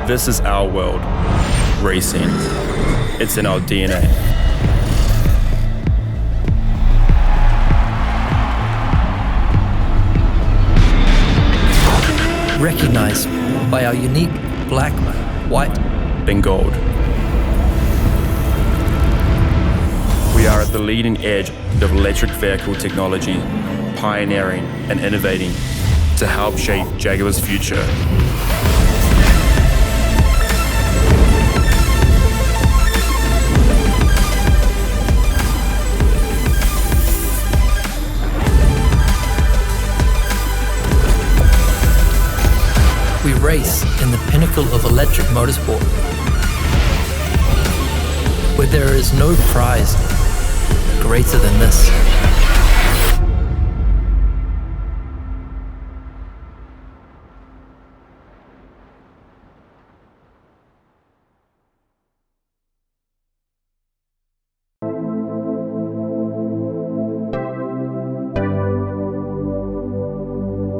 This is our world. Racing. It's in our DNA. Recognized by our unique black, white, and gold. We are at the leading edge of electric vehicle technology, pioneering and innovating to help shape Jaguar's future. We race in the pinnacle of electric motorsport, where there is no prize greater than this.